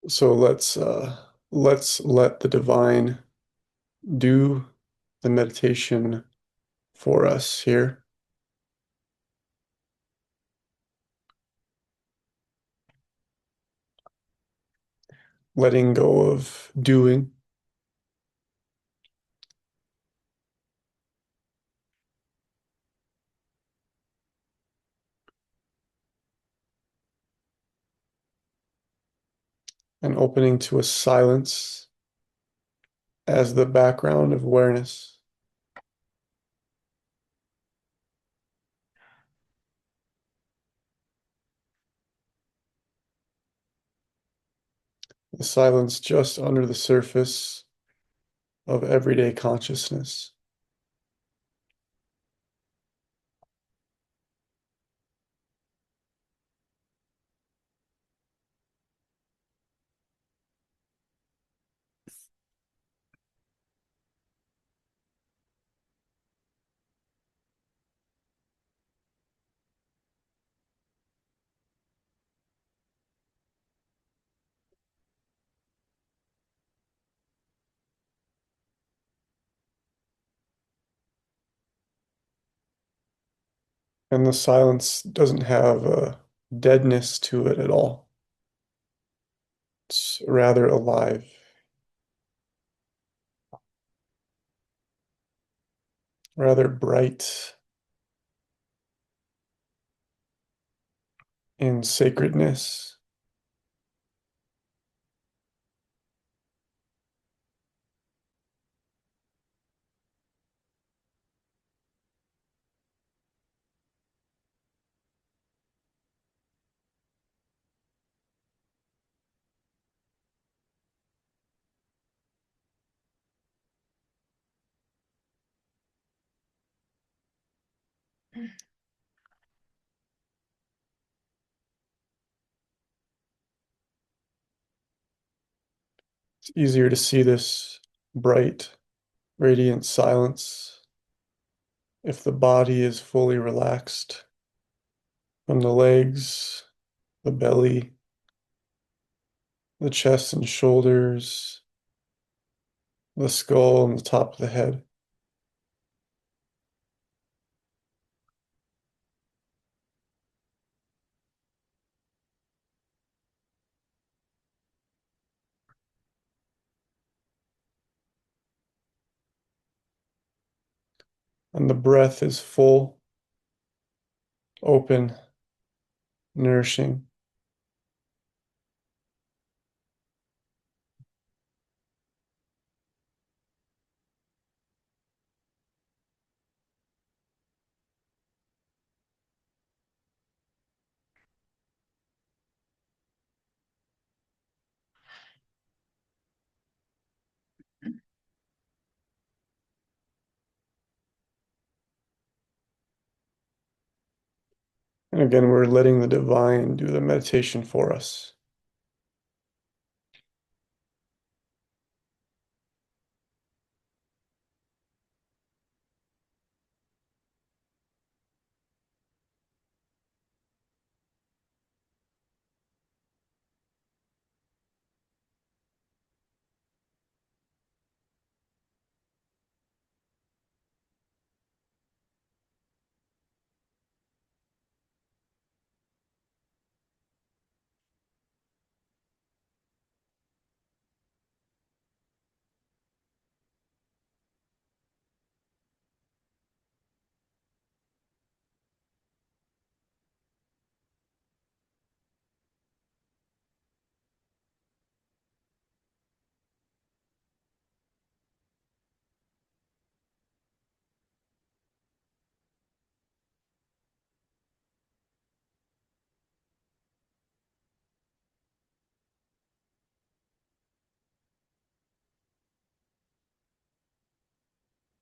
So let's let the divine do the meditation for us here, letting go of doing and opening to a silence as the background of awareness. The silence just under the surface of everyday consciousness. And the silence doesn't have a deadness to it at all. It's rather alive, rather bright in sacredness. It's easier to see this bright, radiant silence if the body is fully relaxed from the legs, the belly, the chest and shoulders, the skull, and the top of the head. And the breath is full, open, nourishing. And again, we're letting the divine do the meditation for us.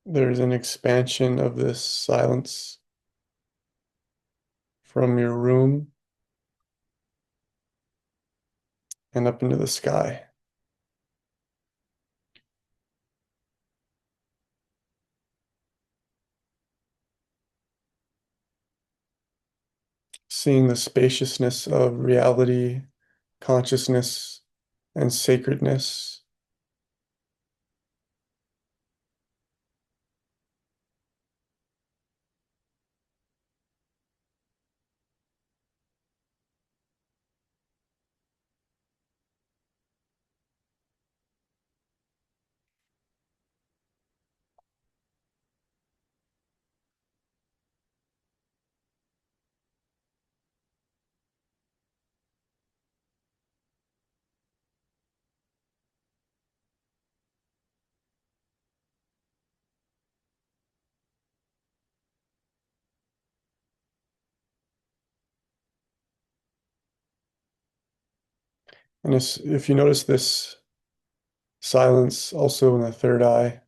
There's an expansion of this silence from your room and up into the sky. Seeing the spaciousness of reality, consciousness, and sacredness. And if you notice this silence also in the third eye,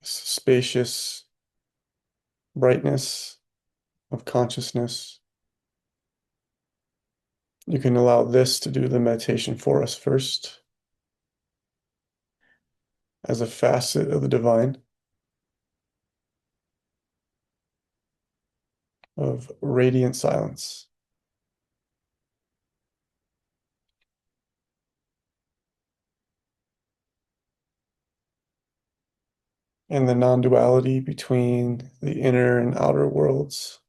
spacious brightness of consciousness, you can allow this to do the meditation for us first as a facet of the divine, of radiant silence. And the non-duality between the inner and outer worlds.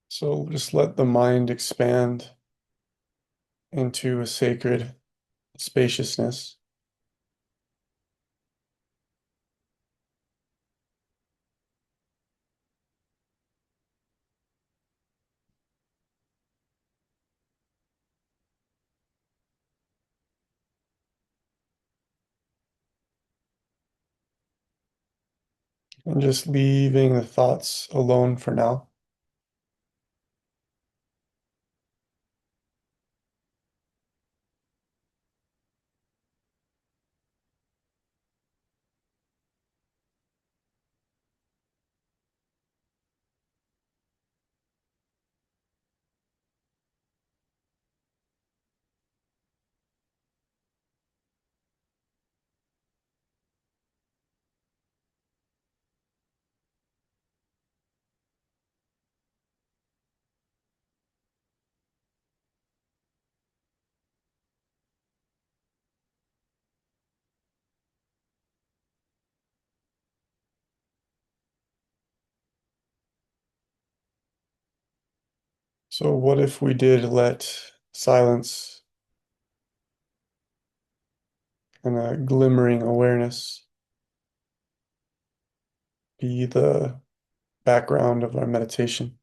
So just let the mind expand into a sacred spaciousness. And just leaving the thoughts alone for now. So what if we did let silence and a glimmering awareness be the background of our meditation?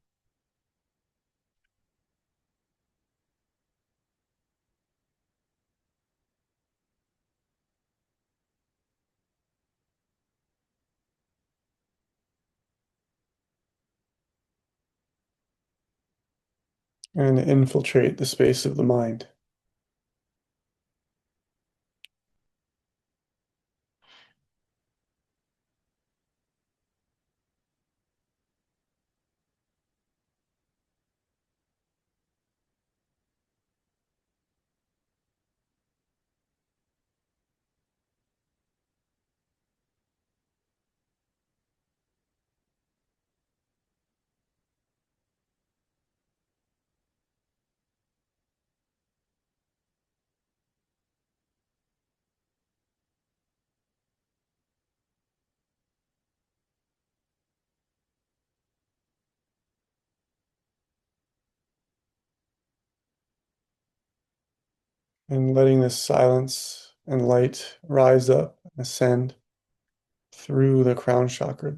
And infiltrate the space of the mind. And letting this silence and light rise up, ascend through the crown chakra.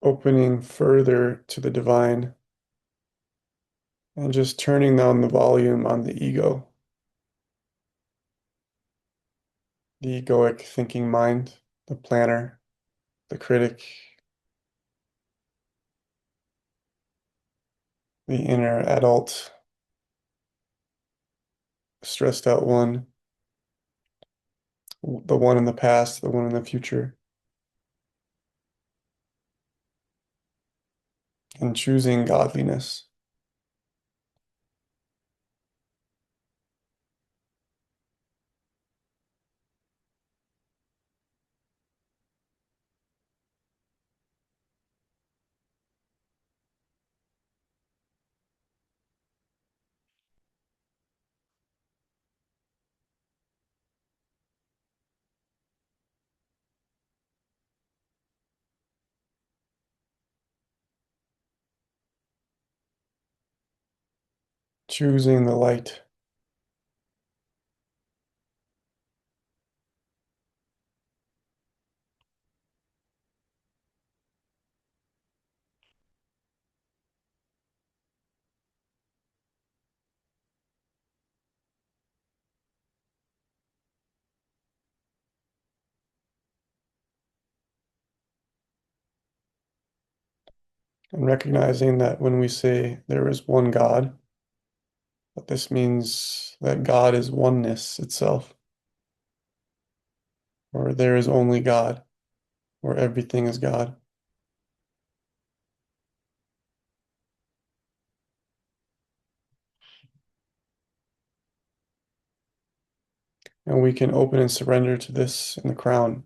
opening further to the divine and just turning down the volume on the ego, the egoic thinking mind, the planner, the critic, the inner adult, stressed out one, the one in the past, the one in the future, and choosing godliness. Choosing the light and recognizing that when we say there is one God, that this means that God is oneness itself, or there is only God, or everything is God. And we can open and surrender to this in the crown.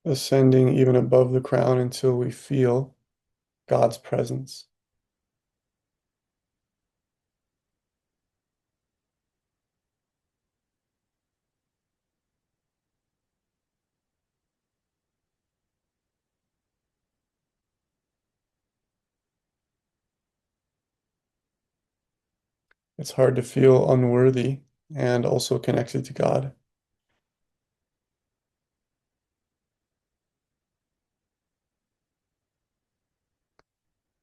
Ascending even above the crown until we feel God's presence. It's hard to feel unworthy and also connected to God.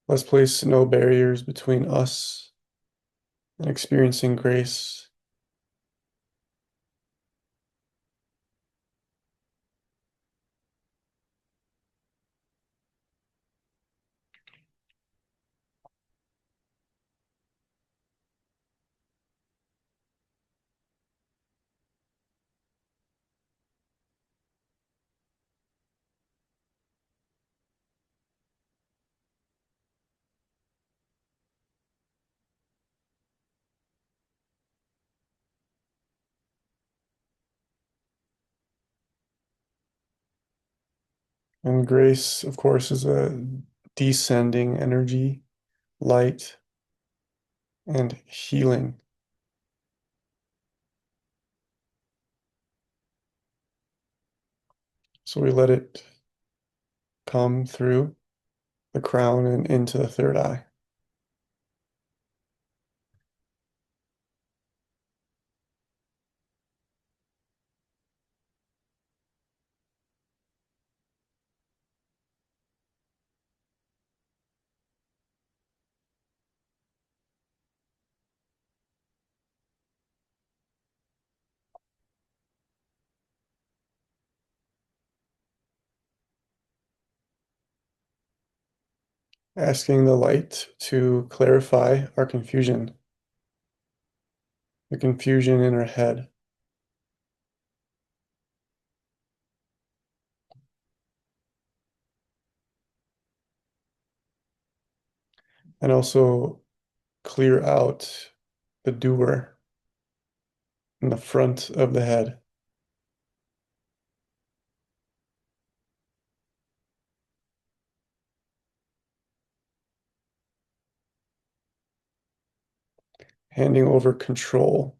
Let's place no barriers between us and experiencing grace. And grace, of course, is a descending energy, light, and healing. So we let it come through the crown and into the third eye. Asking the light to clarify our confusion, the confusion in our head, and also clear out the doer in the front of the head. handing over control.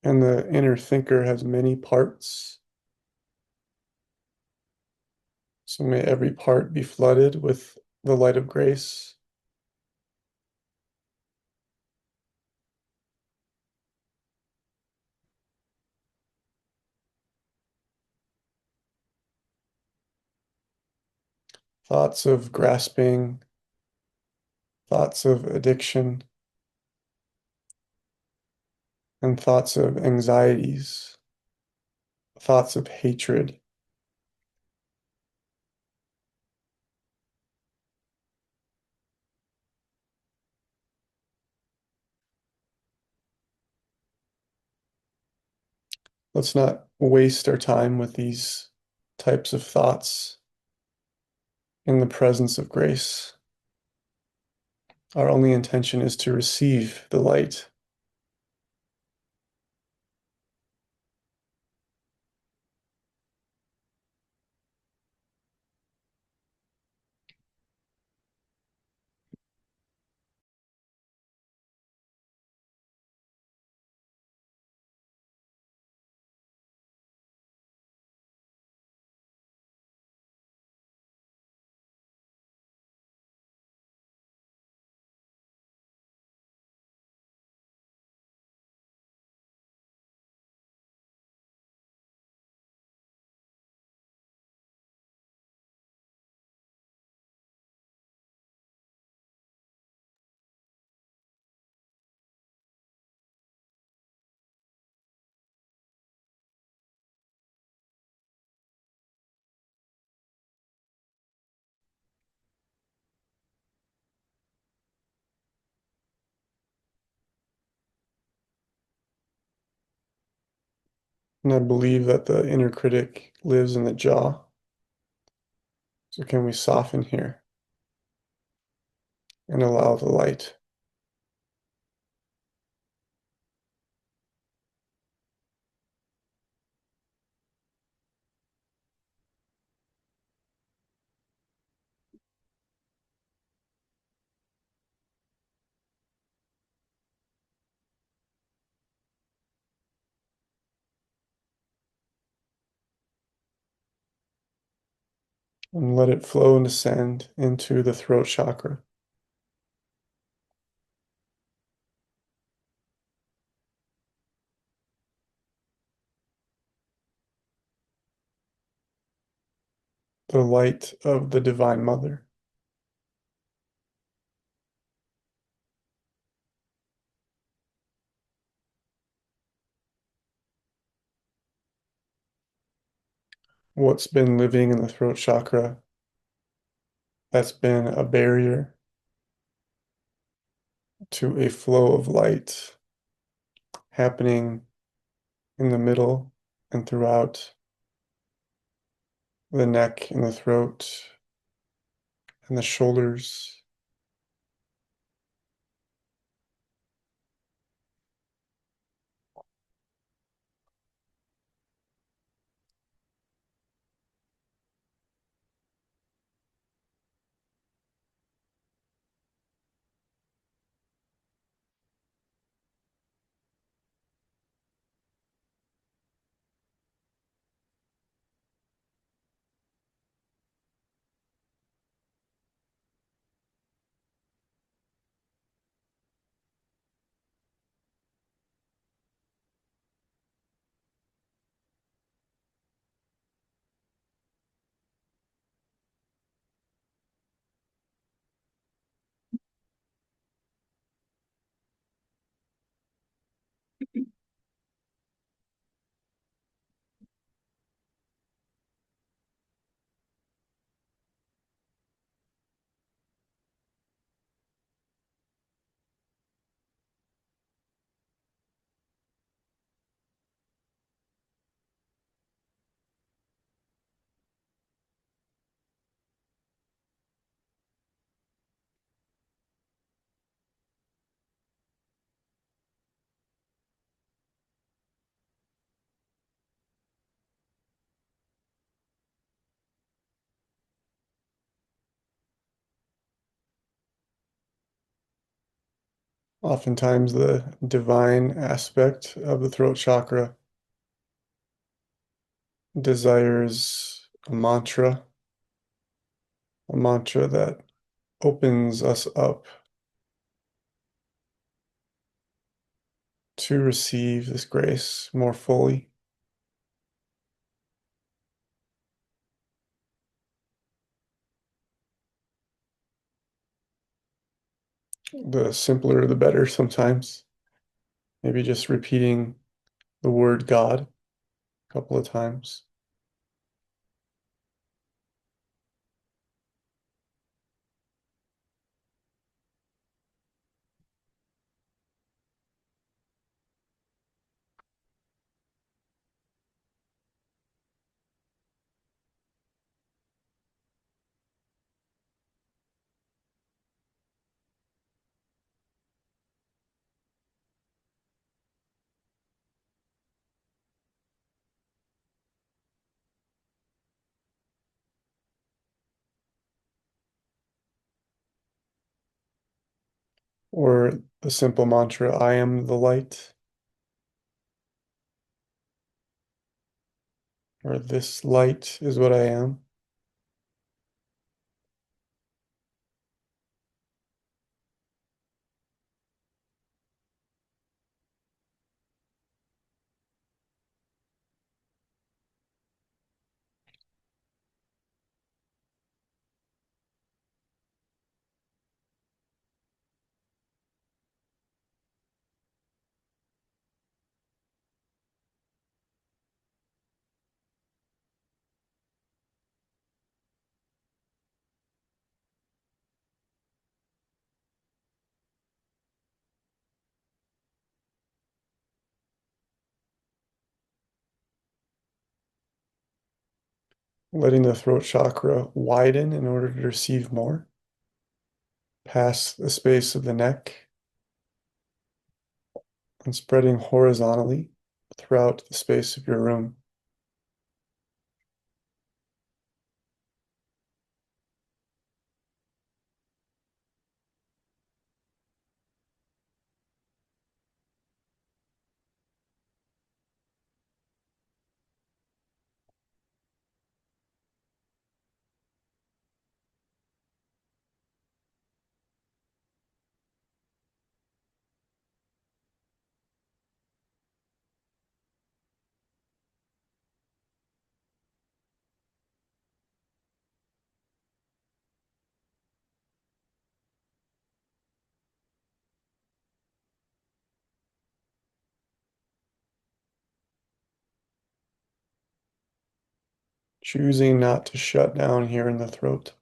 And the inner thinker has many parts. So may every part be flooded with the light of grace. Thoughts of grasping, thoughts of addiction, and thoughts of anxieties, thoughts of hatred. Let's not waste our time with these types of thoughts in the presence of grace. Our only intention is to receive the light. And I believe that the inner critic lives in the jaw. So can we soften here and allow the light? And let it flow and descend into the throat chakra, the light of the Divine Mother. What's been living in the throat chakra that's been a barrier to a flow of light happening in the middle and throughout the neck and the throat and the shoulders. Oftentimes, the divine aspect of the throat chakra desires a mantra that opens us up to receive this grace more fully. The simpler, the better sometimes. Maybe just repeating the word God a couple of times. Or the simple mantra, I am the light, or this light is what I am. Letting the throat chakra widen in order to receive more, past the space of the neck and spreading horizontally throughout the space of your room. Choosing not to shut down here in the throat.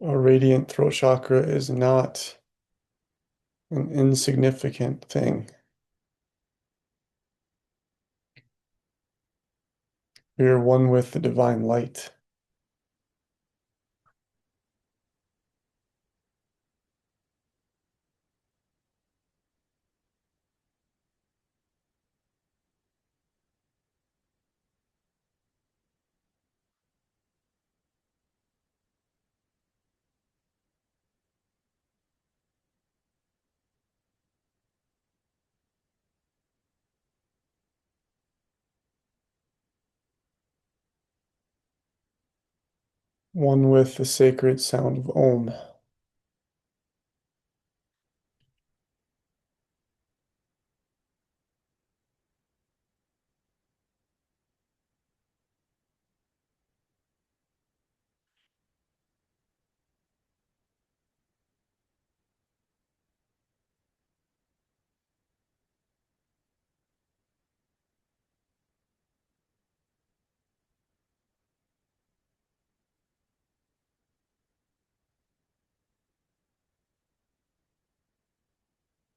A radiant throat chakra is not an insignificant thing. We are one with the divine light. One with the sacred sound of Om.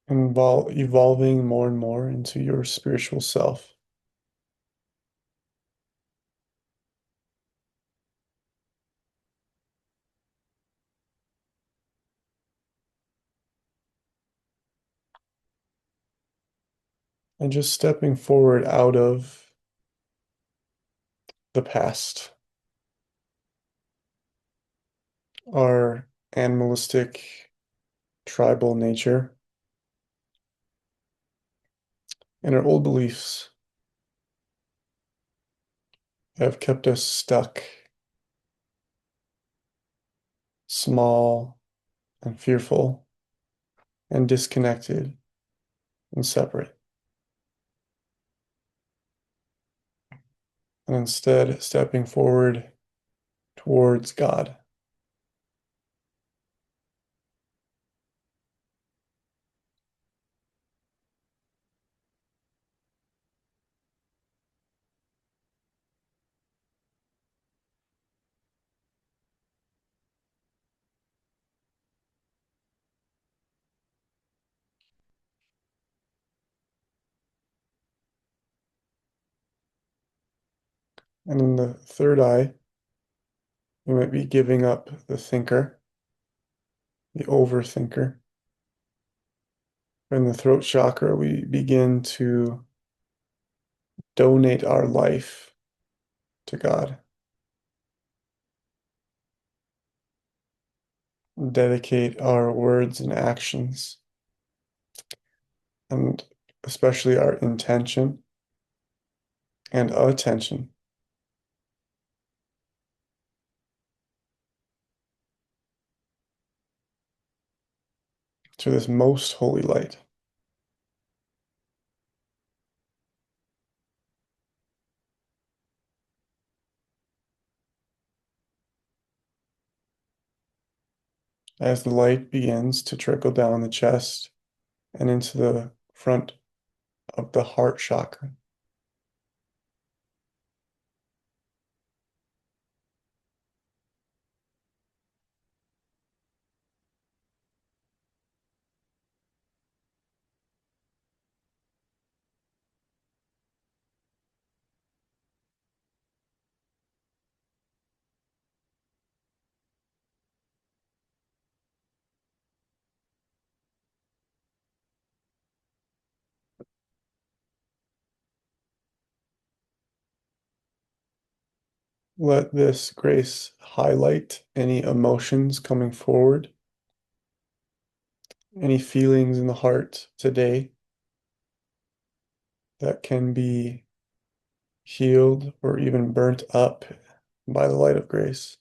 Evolving more and more into your spiritual self. and just stepping forward out of the past, our animalistic tribal nature, and our old beliefs have kept us stuck, small and fearful and disconnected and separate. And instead, stepping forward towards God. And in the third eye, we might be giving up the thinker, the overthinker. In the throat chakra, we begin to donate our life to God, dedicate our words and actions, and especially our intention and attention to this most holy light. As the light begins to trickle down the chest and into the front of the heart chakra, let this grace highlight any emotions coming forward, any feelings in the heart today that can be healed or even burnt up by the light of grace.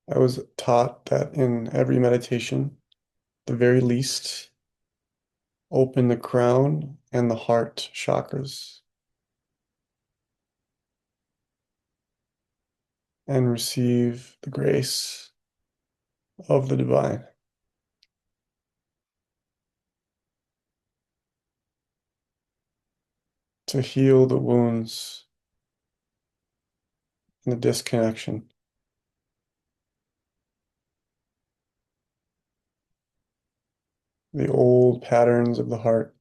I was taught that in every meditation, the very least, open the crown and the heart chakras and receive the grace of the divine to heal the wounds and the disconnection, the old patterns of the heart,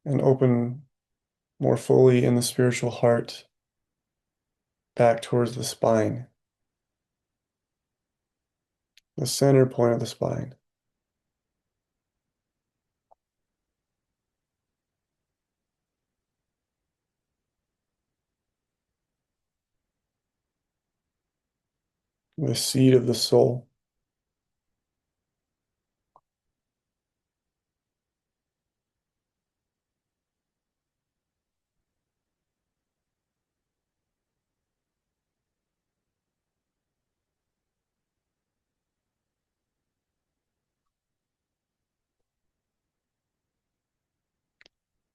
and open more fully in the spiritual heart back towards the spine, the center point of the spine. The seed of the soul.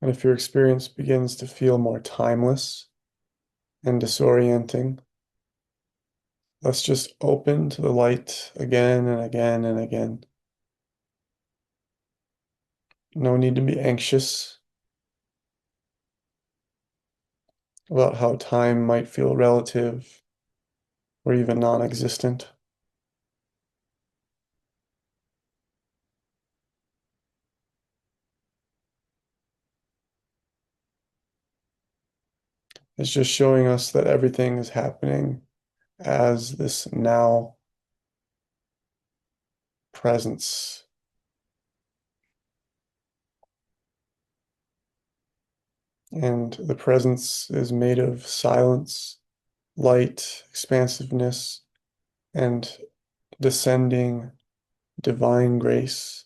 And if your experience begins to feel more timeless and disorienting, let's just open to the light again and again and again. No need to be anxious about how time might feel relative or even non-existent. It's just showing us that everything is happening as this now presence. And the presence is made of silence, light, expansiveness, and descending divine grace.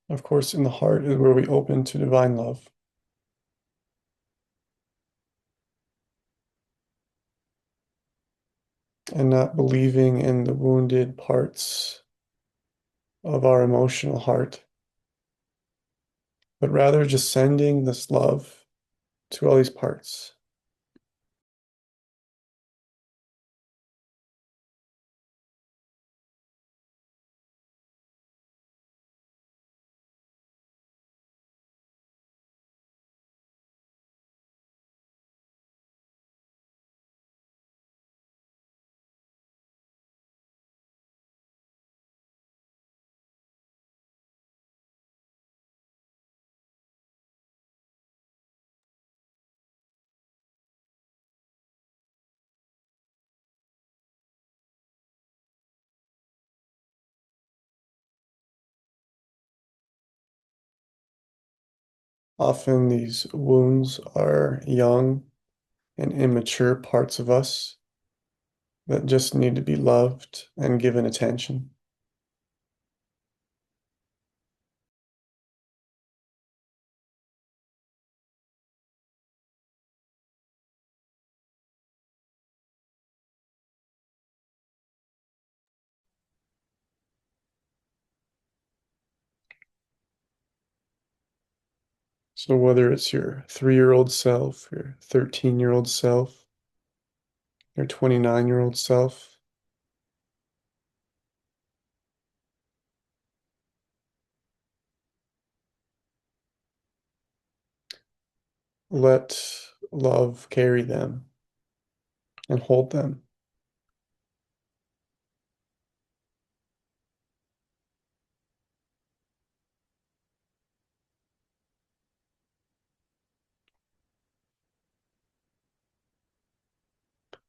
Of course, in the heart is where we open to divine love. And not believing in the wounded parts of our emotional heart, but rather just sending this love to all these parts. Often these wounds are young and immature parts of us that just need to be loved and given attention. So whether it's your 3-year-old self, your 13-year-old self, your 29-year-old self, let love carry them and hold them.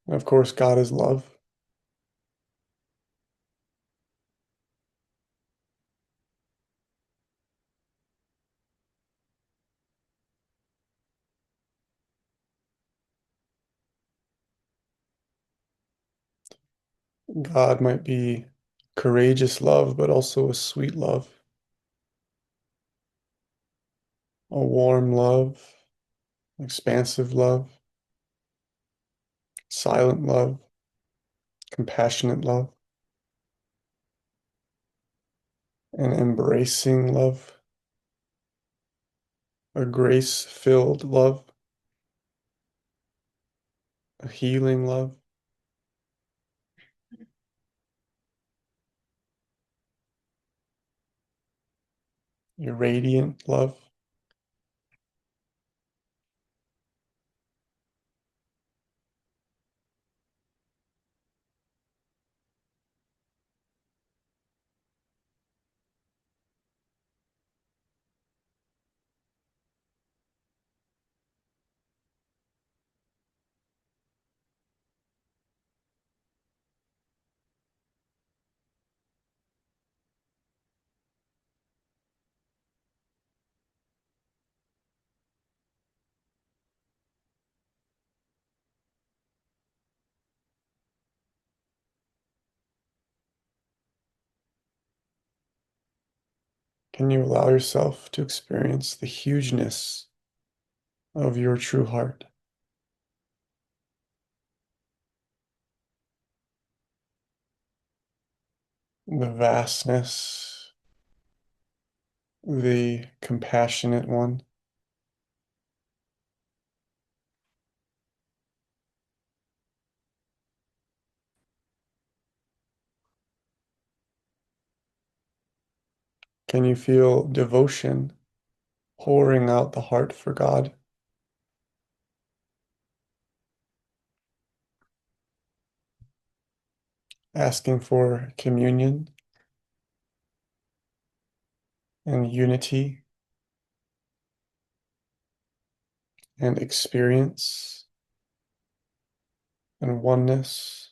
And of course, God is love. God might be courageous love, but also a sweet love, a warm love, expansive love, silent love, compassionate love, an embracing love, a grace-filled love, a healing love, a radiant love. Can you allow yourself to experience the hugeness of your true heart? The vastness, the compassionate one. Can you feel devotion pouring out the heart for God, asking for communion and unity and experience and oneness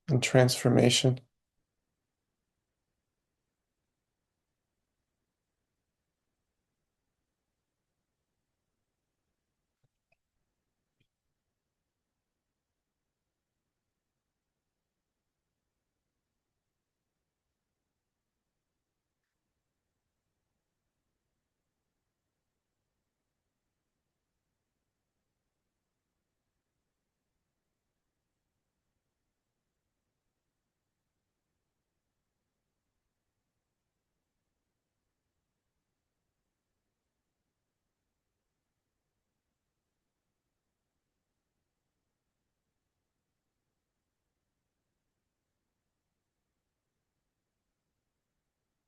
and transformation?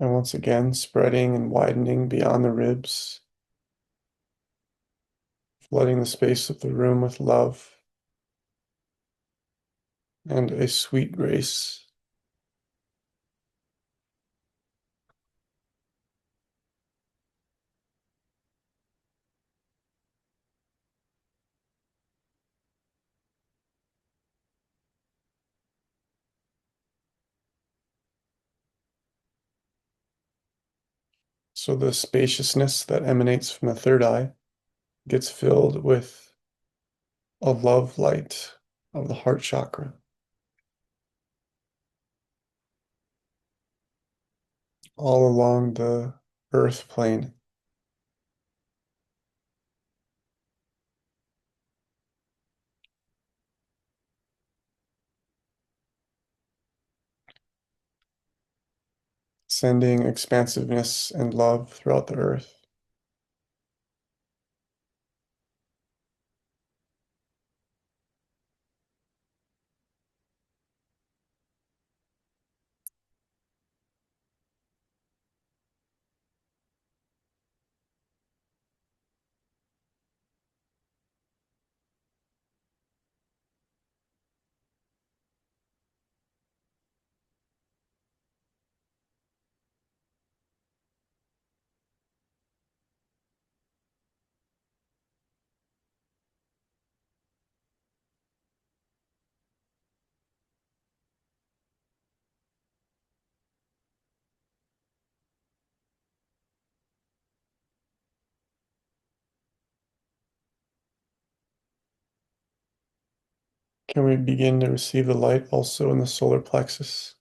And once again, spreading and widening beyond the ribs, flooding the space of the room with love and a sweet grace. So the spaciousness that emanates from the third eye gets filled with a love light of the heart chakra all along the earth plane, sending expansiveness and love throughout the earth. Can we begin to receive the light also in the solar plexus?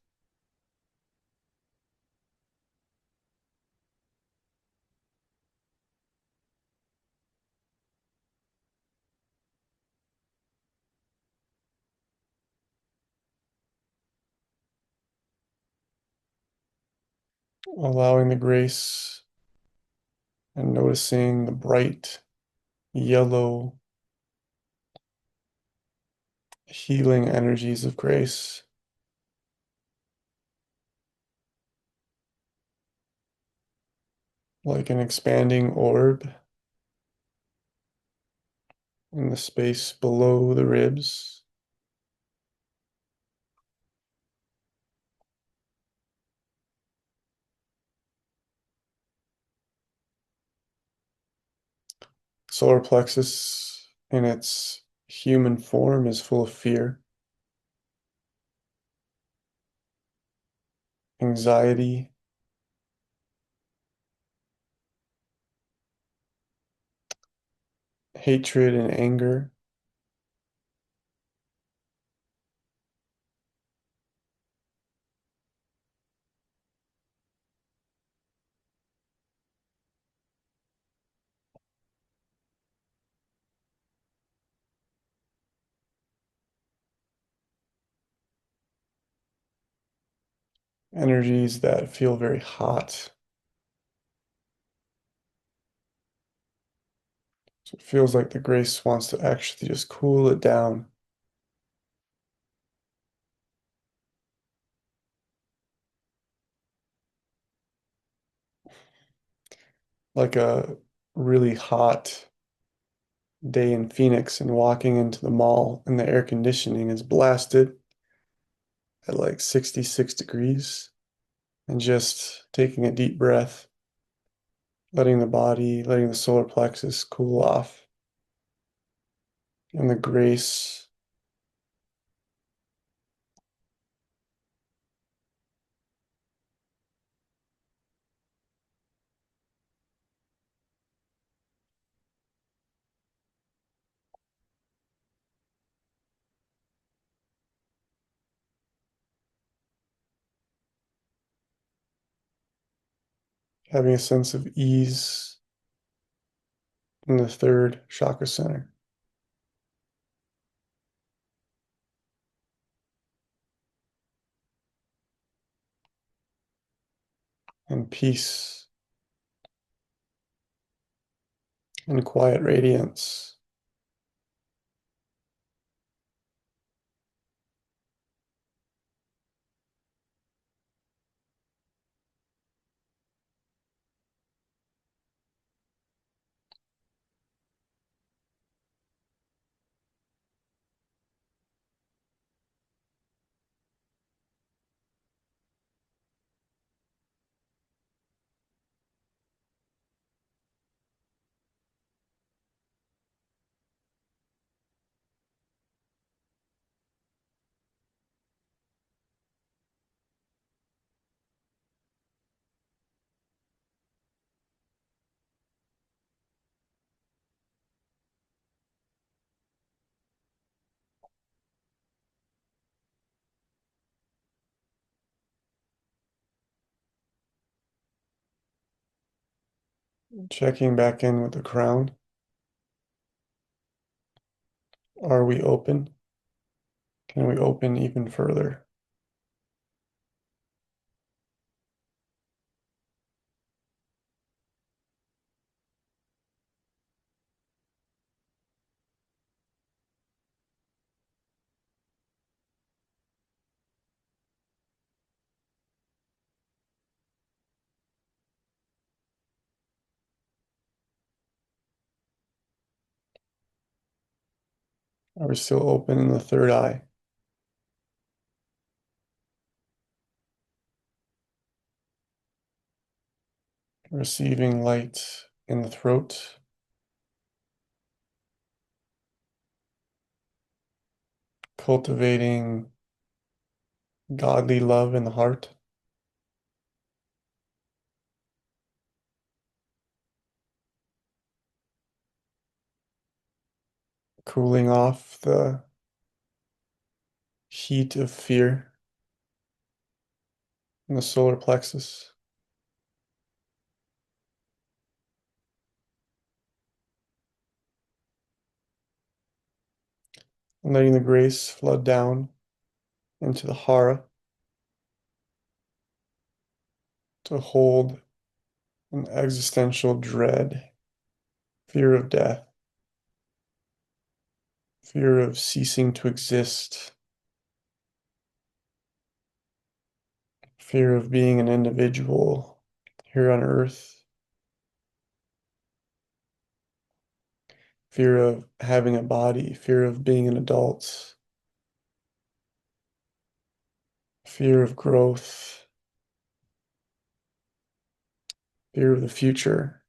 Allowing the grace and noticing the bright yellow healing energies of grace, like an expanding orb in the space below the ribs. Solar plexus in its human form is full of fear, anxiety, hatred, and anger. energies that feel very hot. So it feels like the grace wants to actually just cool it down. Like a really hot day in Phoenix and walking into the mall and the air conditioning is blasted at like 66 degrees and just taking a deep breath, letting the body, letting the solar plexus cool off and the grace having a sense of ease in the third chakra center and peace and quiet radiance. Checking back in with the crown. Are we open? Can we open even further? Are we still open in the third eye? Receiving light in the throat, cultivating godly love in the heart, cooling off the heat of fear in the solar plexus, and letting the grace flood down into the hara to hold an existential dread, fear of death, fear of ceasing to exist, fear of being an individual here on earth, fear of having a body, fear of being an adult, fear of growth, fear of the future,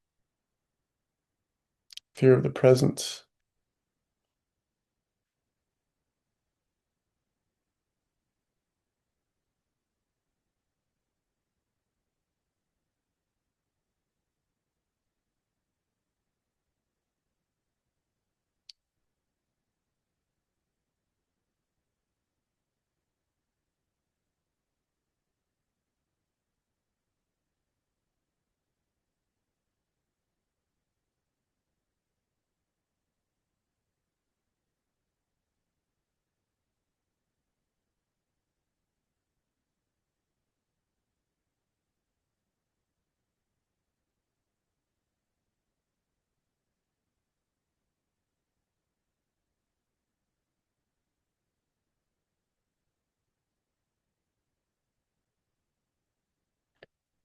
fear of the present.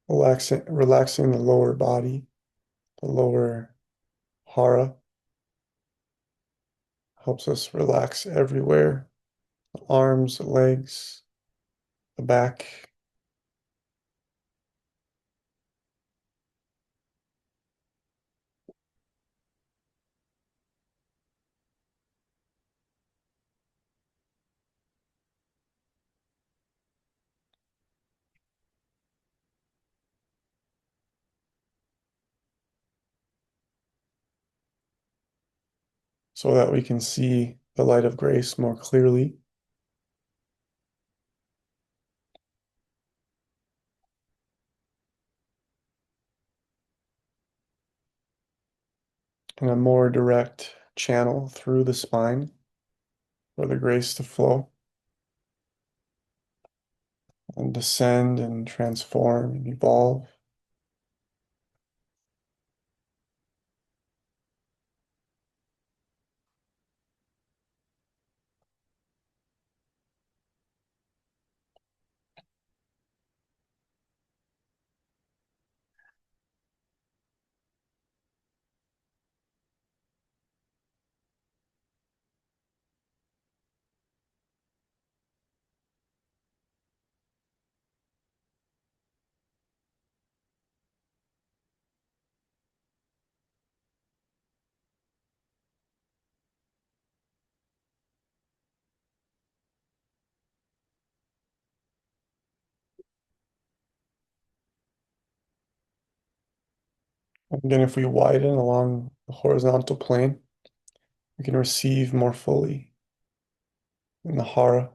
relaxing the lower body, the lower hara helps us relax everywhere, the arms, the legs, the back. So that we can see the light of grace more clearly. And a more direct channel through the spine for the grace to flow and descend and transform and evolve. Again, if we widen along the horizontal plane, we can receive more fully in the hara.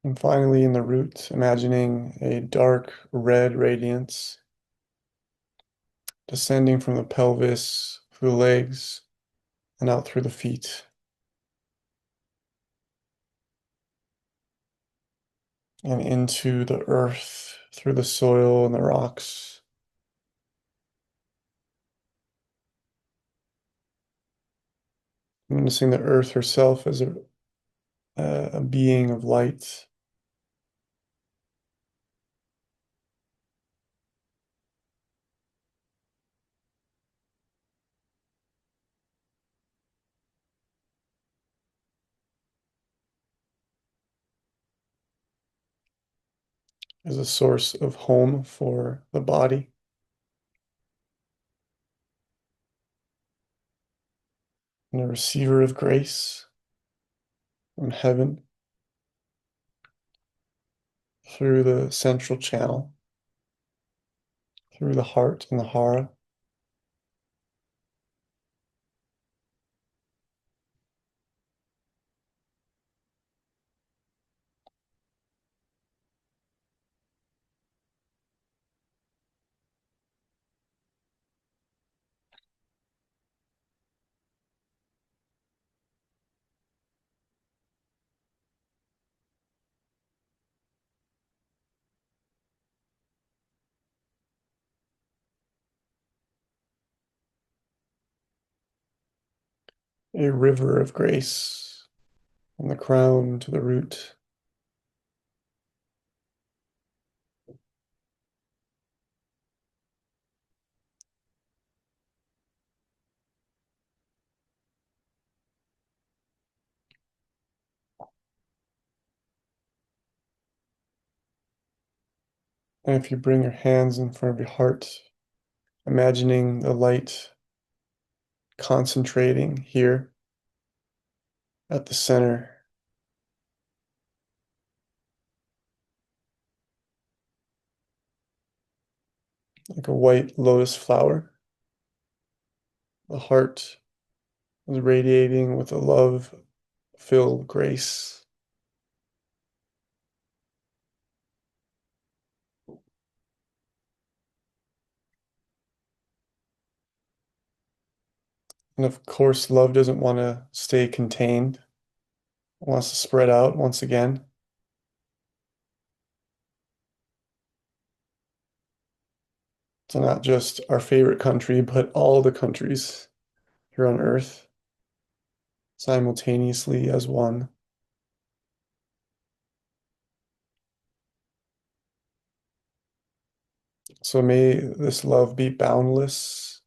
And finally, in the root, imagining a dark red radiance descending from the pelvis, through the legs, and out through the feet, and into the earth, through the soil and the rocks. Noticing the earth herself as a being of light, as a source of home for the body, and a receiver of grace from heaven through the central channel, through the heart and the hara. A river of grace from the crown to the root. And if you bring your hands in front of your heart, imagining the light concentrating here at the center, like a white lotus flower. The heart is radiating with a love-filled grace. And of course, love doesn't want to stay contained. It wants to spread out once again. So not just our favorite country, but all the countries here on Earth simultaneously as one. So may this love be boundless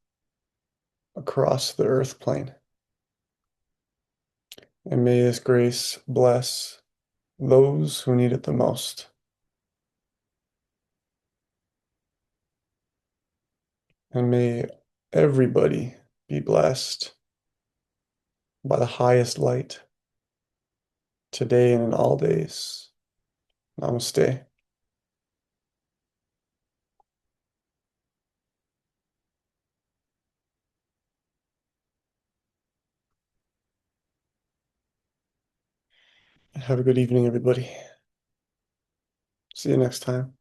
across the earth plane. And may this grace bless those who need it the most. And may everybody be blessed by the highest light today and in all days. Namaste. Have a good evening, everybody. See you next time.